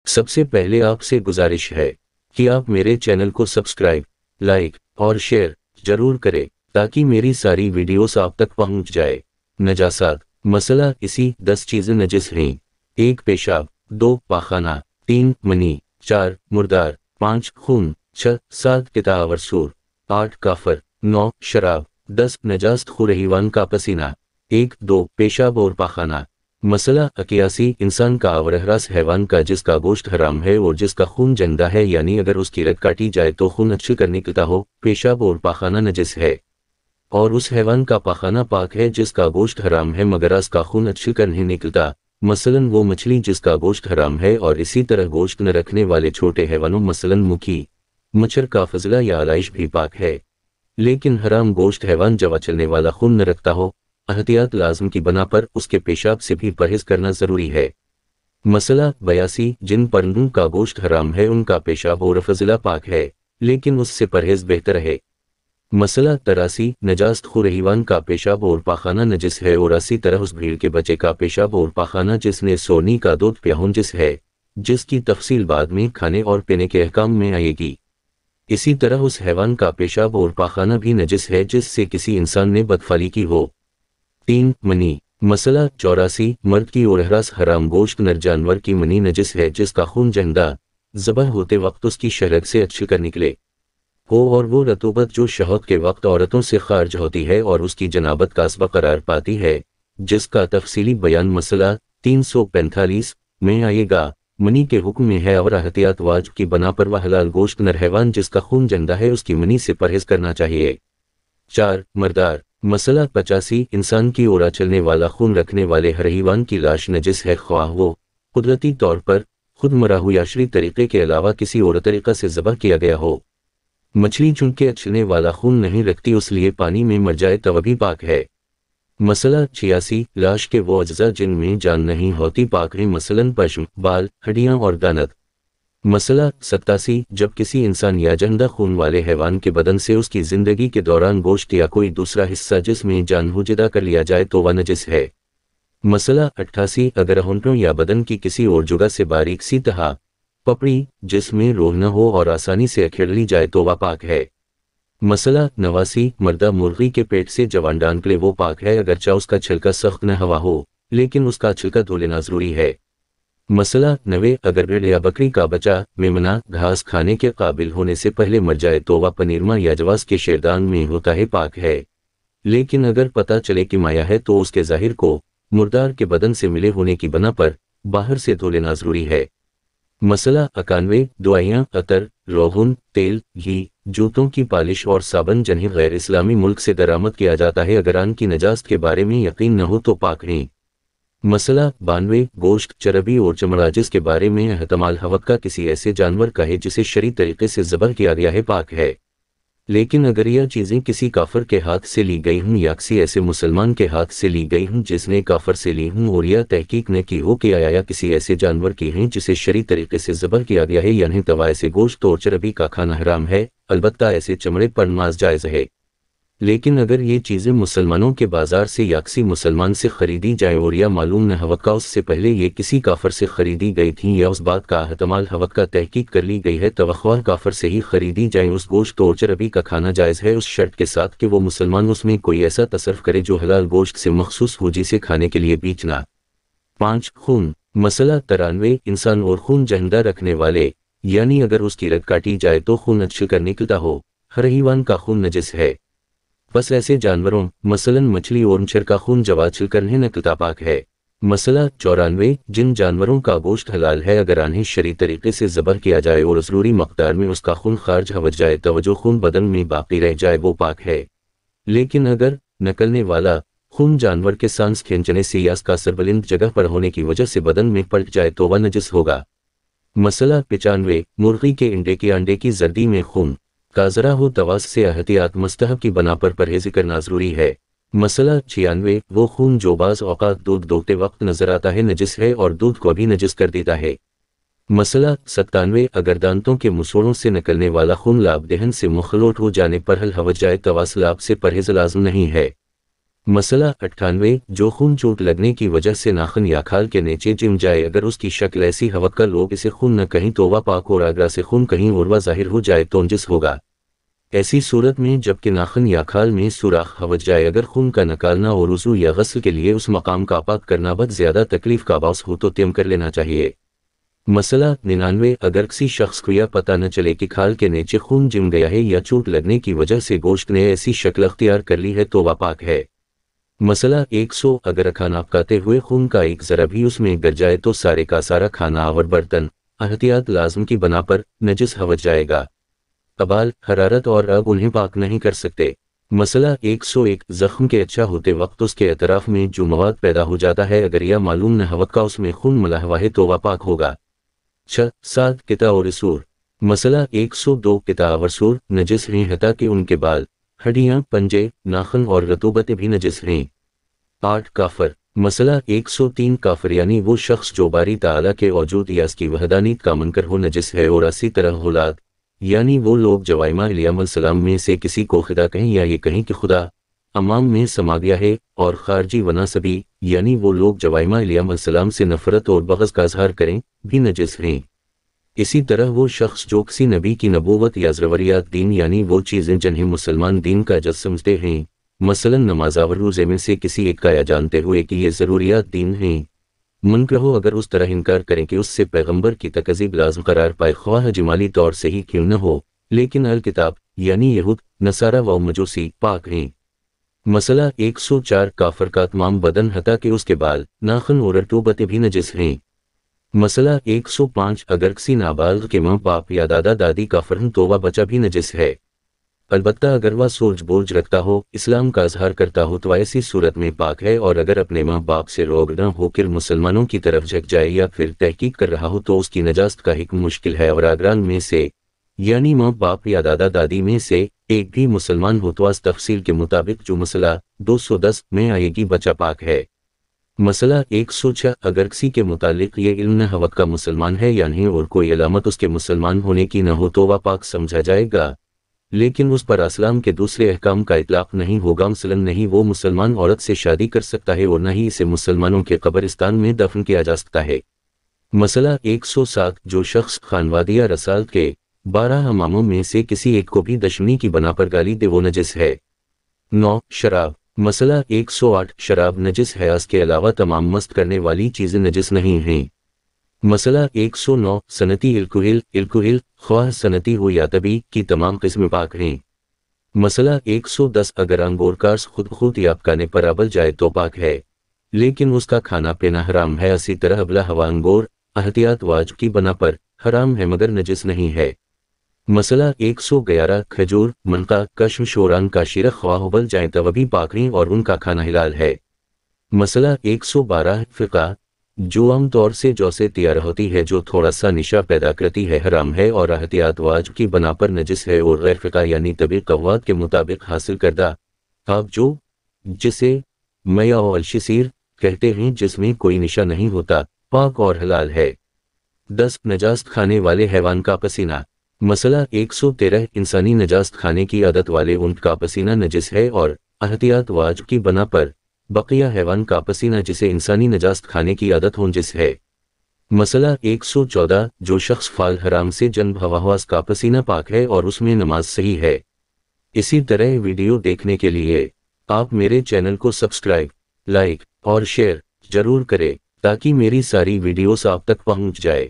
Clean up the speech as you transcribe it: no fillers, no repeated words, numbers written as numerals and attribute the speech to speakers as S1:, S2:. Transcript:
S1: سب سے پہلے آپ سے گزارش ہے کہ آپ میرے چینل کو سبسکرائب، لائک اور شیئر ضرور کریں تاکہ میری ساری ویڈیوز آپ تک پہنچ جائے۔ نجاسات مسئلہ اسی 10 چیزیں نجس ہیں: 1 پیشاب، 2 پاخانہ، 3 منی، 4 مردار، 5 خون، 6 7 کتاور سور، 8 کافر، 9 شراب، 10 نجاست خور حیوان کا پسینہ۔ 1 2 پیشاب اور پاخانہ مسئلہ اکیاسی انسان کا اور احراس حیوان کا جس کا گوشت حرام ہے اور جس کا خون جندہ ہے، یعنی اگر اس کی رگ کاٹی جائے تو خون اچھل کر نکلتا ہو، پیشاب اور پاخانہ نجس ہے، اور اس حیوان کا پاخانہ پاک ہے جس کا گوشت حرام ہے مگر اس کا خون اچھل کر نہیں نکلتا، مثلاً وہ مچھلی جس کا گوشت حرام ہے، اور اسی طرح گوشت نہ رکھنے والے چھوٹے حیوانوں مثلاً مکھی، مچھر کا فضلہ یا علائش بھی پاک ہے، لیکن حرام گوشت حیوان جب چلنے والا خون نہ رکھتا ہو، احتیاط لازم کی بنا پر اس کے پیشاب سے بھی پرہیز کرنا ضروری ہے۔ مسئلہ 82 جن پرندوں کا گوشت حرام ہے ان کا پیشاب اور فضلہ پاک ہے، لیکن اس سے پرہیز بہتر ہے۔ مسئلہ 83 نجاست خور حیوان کا پیشاب اور پاخانہ نجس ہے، اور اسی طرح اس بھیڑ کے بچے کا پیشاب اور پاخانہ جس نے سونی کا دودھ پیا نجس ہے، جس کی تفصیل بعد میں کھانے اور پینے کے احکام میں آئے گی۔ اسی طرح اس حیوان کا پیشاب اور پاخانہ بھی نجس ہے جس سے کسی انسان نے بدفعلی کی ہو۔ 3 منی مسئلہ 84 مرد کی اور احراس حرام گوشت نر جانور کی منی نجس ہے جس کا خون جندہ ذبح ہوتے وقت اس کی شرگ سے اچھل کر نکلے ہو، اور وہ رطوبت جو شہوت کے وقت عورتوں سے خارج ہوتی ہے اور اس کی جنابت کا سبب قرار پاتی ہے، جس کا تفصیلی بیان مسئلہ 345 میں آئے گا۔ منی کے حکم میں ہے اور احتیاط واجب کی بنا پر وہ حلال گوشت نر حیوان جس کا خون جندہ ہے اس کی منی سے پرہیز کرنا چاہیے۔ 4 مردار مسئلہ 85 انسان کی اور چلنے والا خون رکھنے والے ہر حیوان کی لاش نجس ہے، خواہ وہ قدرتی طور پر خود مرا ہو یا شرعی طریقے کے علاوہ کسی اور طریقہ سے ذبح کیا گیا ہو۔ مچھلی چونکہ چلنے والا خون نہیں رکھتی اس لیے پانی میں مر جائے تو بھی پاک ہے۔ مسئلہ 86 لاش کے وہ اجزاء جن میں جان نہیں ہوتی پاک ہیں، مثلاً پشم، بال، ہڈیاں اور دانت۔ مسئلہ 87 جب کسی انسان یا زندہ خون والے حیوان کے بدن سے اس کی زندگی کے دوران گوشت یا کوئی دوسرا حصہ جس میں جان ہو جدا کر لیا جائے تو وہ نجس ہے۔ مسئلہ 88 اگر ہونٹوں یا بدن کی کسی اور جگہ سے باریک سی تہا پپڑی جس میں روح نہ ہو اور آسانی سے اکھیڑ لی جائے تو وہ پاک ہے۔ مسئلہ 89 مردہ مرغی کے پیٹ سے جب انڈا نکلے وہ پاک ہے اگرچہ اس کا چھلکا سخت نہ ہوا ہو، لیکن اس کا چھلکا دھو لینا ضروری ہے۔ مسئلہ 90 اگر بھیڑ یا بکری کا بچہ میمنہ گھاس کھانے کے قابل ہونے سے پہلے مر جائے تو وہ پنیرما یا جواز کے شیردان میں ہوتا ہے، پاک ہے، لیکن اگر پتہ چلے کہ مایا ہے تو اس کے ظاہر کو مردار کے بدن سے ملے ہونے کی بنا پر باہر سے دھو لینا ضروری ہے۔ مسئلہ 91 دوائیاں، عطر، روغن، تیل، گھی، جوتوں کی پالش اور صابن جنہیں غیر اسلامی ملک سے درآمد کیا جاتا ہے اگر ان کی نجاست کے بارے میں یقین نہ ہو تو پاک ہیں۔ مسئلہ 92 گوشت، چربی اور چمڑا جس کے بارے میں احتمال حوت کا کسی ایسے جانور کا ہے جسے شرعی طریقے سے ذبح کیا گیا ہے، پاک ہے، لیکن اگر یہ چیزیں کسی کافر کے ہاتھ سے لی گئی ہوں یا کسی ایسے مسلمان کے ہاتھ سے لی گئی ہوں جس نے کافر سے لی ہوں اور یہ تحقیق نہ کی ہو کہ آیا کسی ایسے جانور کی ہیں جسے شرعی طریقے سے ذبح کیا گیا ہے یا نہیں تو ایسے گوشت اور چربی کا کھانا حرام ہے، البتہ ایسے چمڑے پر نماز جائز ہے۔ لیکن اگر یہ چیزیں مسلمانوں کے بازار سے یا کسی مسلمان سے خریدی جائیں اور یا معلوم نہ حوت کا اس سے پہلے یہ کسی کافر سے خریدی گئی تھیں یا اس بات کا احتمال حوت کا تحقیق کر لی گئی ہے تو خواہ کافر سے ہی خریدی جائیں، اس گوشت اور چربی کا کھانا جائز ہے، اس شرط کے ساتھ کہ وہ مسلمان اس میں کوئی ایسا تصرف کرے جو حلال گوشت سے مخصوص ہو جسے کھانے کے لیے بیچنا۔ 5 خون مسئلہ 93 انسان اور خون جہندہ رکھنے والے، یعنی اگر اس کی رگ کاٹی جائے تو خون اچھل کر نکلتا ہو، ہر حیوان کا خون نجس ہے، بس ایسے جانوروں مثلاً مچھلی اور مچھر کا خون جب اچھل کر نہیں نکلتا پاک ہے۔ مسئلہ 94 جن جانوروں کا گوشت حلال ہے اگر انہیں شرعی طریقے سے ذبح کیا جائے اور ضروری مقدار میں اس کا خون خارج ہو جائے تو جو خون بدن میں باقی رہ جائے وہ پاک ہے، لیکن اگر نکلنے والا خون جانور کے سانس کھینچنے سے یا اس کا اثر بلند جگہ پر ہونے کی وجہ سے بدن میں پلٹ جائے تو وہ نجس ہوگا۔ مسئلہ 95 مرغی کے انڈے کی زردی میں خون کا ذرا ہو تواس سے احتیاط مستحب کی بنا پر پرہیز کرنا ضروری ہے۔ مسئلہ 96 وہ خون جو بعض اوقات دودھ دوہتے وقت نظر آتا ہے نجس ہے اور دودھ کو بھی نجس کر دیتا ہے۔ مسئلہ 97 اگر دانتوں کے مسوڑوں سے نکلنے والا خون لاب دہن سے مخلوط ہو جانے پر حل ہو جائے تو لاب سے پرہیز لازم نہیں ہے۔ مسئلہ 98 جو خون چوٹ لگنے کی وجہ سے ناخن یا کھال کے نیچے جم جائے، اگر اس کی شکل ایسی ہو کہ لوگ اسے خون نہ کہیں تو وہ پاک، اور اگر سے خون کہیں اور ظاہر ہو جائے تو نجس ہوگا۔ ایسی صورت میں جبکہ ناخن یا کھال میں سوراخ ہو جائے، اگر خون کا نکالنا اور وضو یا غسل کے لیے اس مقام کا پاک کرنا بہت زیادہ تکلیف کا باعث ہو تو تیم کر لینا چاہیے۔ مسئلہ 99 اگر کسی شخص کو یہ پتہ نہ چلے کہ کھال کے نیچے خون جم گیا ہے یا چوٹ لگنے کی وجہ سے گوشت نے ایسی شکل اختیار کر لی ہے تو وہ پاک ہے۔ مسئلہ 100 اگر کھانا پکاتے ہوئے خون کا ایک ذرہ بھی اس میں گر جائے تو سارے کا سارا کھانا اور برتن احتیاط لازم کی بنا پر نجس ہو جائے گا۔ ابال، حرارت اور آگ انہیں پاک نہیں کر سکتے۔ مسئلہ 101 زخم کے اچھا ہوتے وقت اس کے اطراف میں جو مواد پیدا ہو جاتا ہے، اگر یہ معلوم نہ ہو کہ اس میں خون ملا ہوا ہے تو وہ پاک ہوگا۔ 7 قطع اور سور۔ مسئلہ 102 قطع اور سور نجس ہیں حتیٰ کہ ان کے بال، ہڈیاں، پنجے، ناخن اور رطوبتیں بھی نجس ہیں۔ 8 کافر۔ مسئلہ 103 کافر یعنی وہ شخص جو باری تعالیٰ کے وجود یا اس کی وحدانیت کا منکر ہو نجس ہے، اور اسی طرح غلات یعنی وہ لوگ جو ائمہ علیہ السلام میں سے کسی کو خدا کہیں یا یہ کہیں کہ خدا امام میں سما گیا ہے، اور خارجی و ناصبی یعنی وہ لوگ جو ائمہ علیہ السلام سے نفرت اور بغض کا اظہار کریں بھی نجس ہیں۔ اسی طرح وہ شخص جو کسی نبی کی نبوت یا ضروریات دین یعنی وہ چیزیں جنہیں مسلمان دین کا جز سمجھتے ہیں، مثلا نماز اور روزے میں سے کسی ایک کا یا جانتے ہوئے کہ یہ ضروریات دین ہیں، منکر ہو اگر اس طرح انکار کریں کہ اس سے پیغمبر کی تکذیب لازم قرار پائے، خواہ جمالی طور سے ہی کیوں نہ ہو، لیکن الکتاب یعنی یہود، نصارہ و مجوسی پاک ہیں۔ مسئلہ 104 کافر کا تمام بدن حتیٰ کہ اس کے بال، ناخن اور رطوبتیں بھی نجس ہیں۔ مسئلہ 105 اگر کسی نابالغ کے ماں باپ یا دادا دادی کافر ہوں تو وہ بچہ بھی نجس ہے، البتہ اگر وہ سورج بورج رکھتا ہو، اسلام کا اظہار کرتا ہو تو ایسی صورت میں پاک ہے، اور اگر اپنے ماں باپ سے روگ نہ ہو کر مسلمانوں کی طرف جھک جائے یا پھر تحقیق کر رہا ہو تو اس کی نجاست کا حکم مشکل ہے، اور اگران میں سے یعنی ماں باپ یا دادا دادی میں سے ایک بھی مسلمان ہو تو اس تفصیل کے مطابق جو مسئلہ 210 میں آئے گی بچہ پاک ہے۔ مسئلہ 106 اگر کسی کے متعلق یہ علم نہ ہو کہ مسلمان ہے یا نہیں اور کوئی علامت اس کے مسلمان ہونے کی نہ ہو تو وہ پاک سمجھا جائے گا، لیکن اس پر اسلام کے دوسرے احکام کا اطلاق نہیں ہوگا، مثلا نہیں وہ مسلمان عورت سے شادی کر سکتا ہے اور نہ ہی اسے مسلمانوں کے قبرستان میں دفن کیا جا سکتا ہے۔ مسئلہ 107 جو شخص خانوادہ رسالت کے 12 اماموں میں سے کسی ایک کو بھی دشمنی کی بنا پر گالی دے وہ نجس ہے۔ 9 شراب۔ مسئلہ 108 شراب نجس ہے، اس کے علاوہ تمام مست کرنے والی چیزیں نجس نہیں ہیں۔ مسئلہ 109 صنعتی الکحل خواہ صنعتی ہو یا طبی کی تمام قسم پاک ہیں۔ مسئلہ 110 اگر انگور کارس خود یا پکانے پر ابل جائے تو پاک ہے، لیکن اس کا کھانا پینا حرام ہے، اسی طرح ابلا ہوا انگور احتیاط واجب کی بنا پر حرام ہے مگر نجس نہیں ہے۔ مسئلہ 111 کھجور، منقا، کشمش اور ان کا شیرہ خواہ ابل جائیں تو وہ بھی پاک ہیں اور ان کا کھانا حلال ہے۔ مسئلہ 112 فقہ جو عام طور سے جو سے تیار ہوتی ہے جو تھوڑا سا نشہ پیدا کرتی ہے حرام ہے اور احتیاط واجب کی بنا پر نجس ہے، اور غیر فقہ یعنی طبی قوات کے مطابق حاصل کردہ آپ جو جسے میاء الشسیر کہتے ہیں جس میں کوئی نشہ نہیں ہوتا پاک اور حلال ہے۔ 10 نجاست کھانے والے حیوان کا پسینہ۔ مسئلہ 113 انسانی نجاست کھانے کی عادت والے اونٹ کا پسینہ نجس ہے، اور احتیاط واجب کی بنا پر بقیہ حیوان کا پسینہ جسے انسانی نجاست کھانے کی عادت ہو نجس ہے۔ مسئلہ 114 جو شخص فال حرام سے جنب ہوا ہوا اس کا پسینہ پاک ہے اور اس میں نماز صحیح ہے۔ اسی طرح ویڈیو دیکھنے کے لیے آپ میرے چینل کو سبسکرائب، لائک اور شیئر ضرور کریں تاکہ میری ساری ویڈیوز آپ تک پہنچ جائے۔